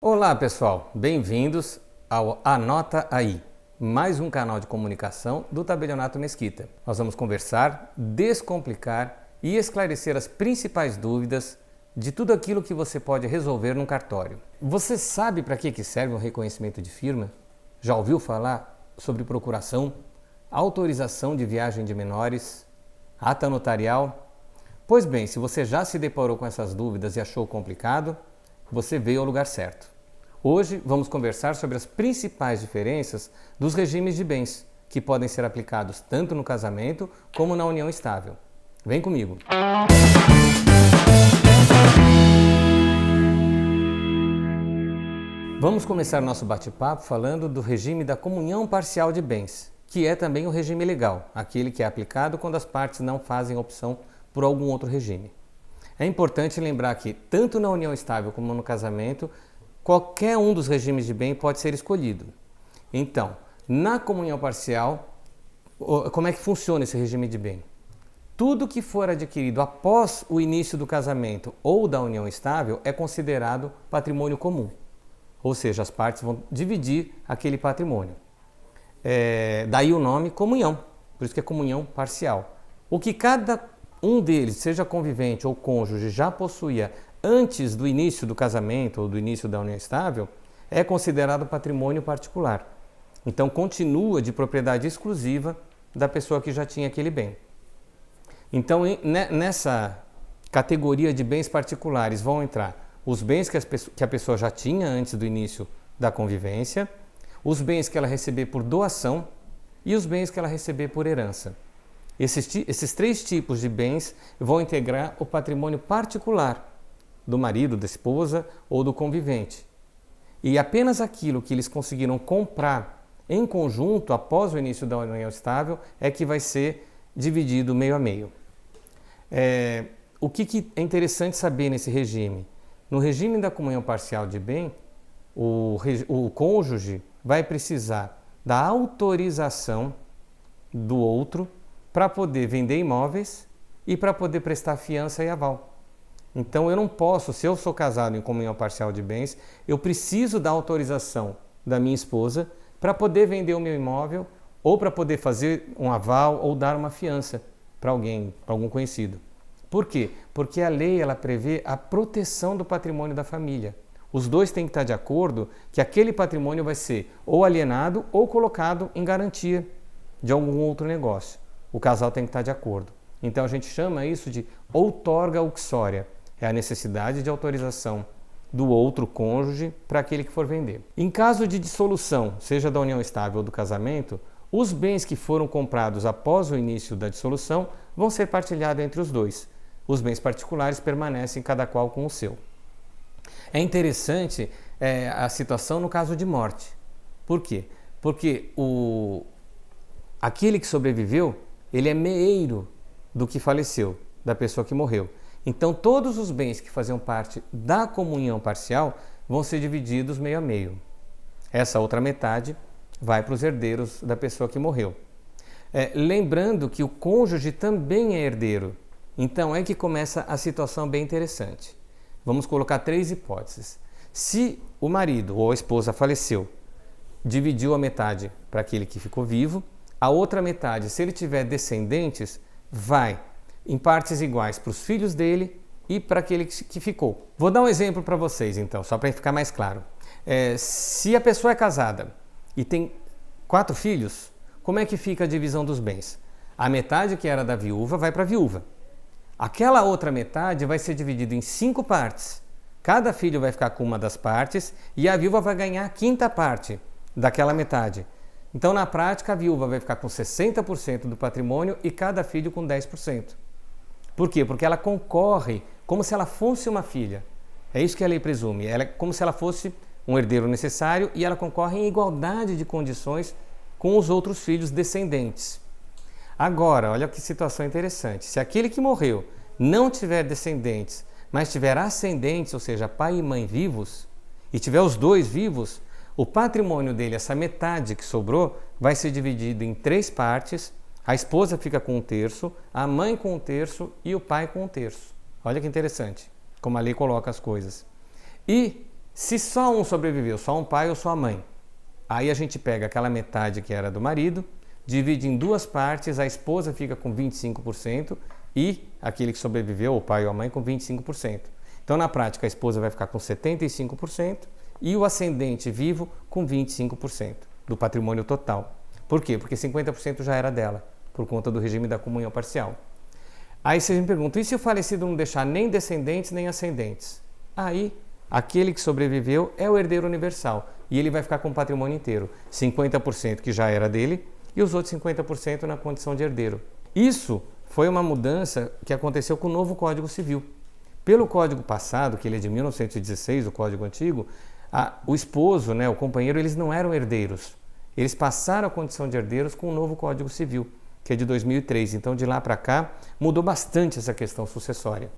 Olá pessoal, bem-vindos ao Anota Aí, mais um canal de comunicação do Tabelionato Mesquita. Nós vamos conversar, descomplicar e esclarecer as principais dúvidas de tudo aquilo que você pode resolver num cartório. Você sabe para que serve um reconhecimento de firma? Já ouviu falar sobre procuração, autorização de viagem de menores, ata notarial? Pois bem, se você já se deparou com essas dúvidas e achou complicado, você veio ao lugar certo. Hoje vamos conversar sobre as principais diferenças dos regimes de bens, que podem ser aplicados tanto no casamento como na união estável. Vem comigo! Vamos começar nosso bate-papo falando do regime da comunhão parcial de bens, que é também o regime legal, aquele que é aplicado quando as partes não fazem opção por algum outro regime. É importante lembrar que, tanto na união estável como no casamento, qualquer um dos regimes de bem pode ser escolhido. Então, na comunhão parcial, como é que funciona esse regime de bem? Tudo que for adquirido após o início do casamento ou da união estável é considerado patrimônio comum. Ou seja, as partes vão dividir aquele patrimônio. Daí o nome comunhão, por isso que é comunhão parcial. O que cada um deles, seja convivente ou cônjuge, já possuía antes do início do casamento ou do início da união estável, é considerado patrimônio particular. Então continua de propriedade exclusiva da pessoa que já tinha aquele bem. Então nessa categoria de bens particulares vão entrar os bens que a pessoa já tinha antes do início da convivência, os bens que ela receber por doação e os bens que ela receber por herança. Esses três tipos de bens vão integrar o patrimônio particular do marido, da esposa ou do convivente. E apenas aquilo que eles conseguiram comprar em conjunto após o início da união estável é que vai ser dividido meio a meio. O que é interessante saber nesse regime? No regime da comunhão parcial de bem, o cônjuge vai precisar da autorização do outro para poder vender imóveis e para poder prestar fiança e aval. Então eu não posso, se eu sou casado em comunhão parcial de bens, eu preciso da autorização da minha esposa para poder vender o meu imóvel ou para poder fazer um aval ou dar uma fiança para alguém, para algum conhecido. Por quê? Porque a lei ela prevê a proteção do patrimônio da família. Os dois têm que estar de acordo que aquele patrimônio vai ser ou alienado ou colocado em garantia de algum outro negócio. O casal tem que estar de acordo. Então a gente chama isso de outorga uxória. É a necessidade de autorização do outro cônjuge para aquele que for vender. Em caso de dissolução, seja da união estável ou do casamento, os bens que foram comprados após o início da dissolução vão ser partilhados entre os dois. Os bens particulares permanecem cada qual com o seu. É interessante a situação no caso de morte. Por quê? Porque aquele que sobreviveu, ele é meeiro do que faleceu, da pessoa que morreu. Então, todos os bens que faziam parte da comunhão parcial vão ser divididos meio a meio. Essa outra metade vai para os herdeiros da pessoa que morreu. Lembrando que o cônjuge também é herdeiro. Então, é que começa a situação bem interessante. Vamos colocar três hipóteses. Se o marido ou a esposa faleceu, dividiu a metade para aquele que ficou vivo, a outra metade, se ele tiver descendentes, vai em partes iguais para os filhos dele e para aquele que ficou. Vou dar um exemplo para vocês, então, só para ficar mais claro. Se a pessoa é casada e tem 4 filhos, como é que fica a divisão dos bens? A metade que era da viúva vai para a viúva. Aquela outra metade vai ser dividida em 5 partes. Cada filho vai ficar com uma das partes e a viúva vai ganhar a 5ª parte daquela metade. Então, na prática, a viúva vai ficar com 60% do patrimônio e cada filho com 10%. Por quê? Porque ela concorre como se ela fosse uma filha. É isso que a lei presume. Ela é como se ela fosse um herdeiro necessário e ela concorre em igualdade de condições com os outros filhos descendentes. Agora, olha que situação interessante. Se aquele que morreu não tiver descendentes, mas tiver ascendentes, ou seja, pai e mãe vivos, e tiver os dois vivos, o patrimônio dele, essa metade que sobrou, vai ser dividido em 3 partes. A esposa fica com 1/3, a mãe com 1/3 e o pai com 1/3. Olha que interessante, como a lei coloca as coisas. E Se só um sobreviveu, só um pai ou só a mãe, aí a gente pega aquela metade que era do marido, divide em duas partes, a esposa fica com 25% e aquele que sobreviveu, o pai ou a mãe, com 25%. Então, na prática, a esposa vai ficar com 75% e o ascendente vivo com 25% do patrimônio total. Por quê? Porque 50% já era dela, por conta do regime da comunhão parcial. Aí vocês me perguntam, e se o falecido não deixar nem descendentes nem ascendentes? Aí, aquele que sobreviveu é o herdeiro universal e ele vai ficar com o patrimônio inteiro, 50% que já era dele e os outros 50% na condição de herdeiro. Isso foi uma mudança que aconteceu com o novo Código Civil. Pelo Código passado, que ele é de 1916, o Código Antigo, o esposo, o companheiro, eles não eram herdeiros. Eles passaram a condição de herdeiros com o novo Código Civil, que é de 2003. Então, de lá para cá, mudou bastante essa questão sucessória.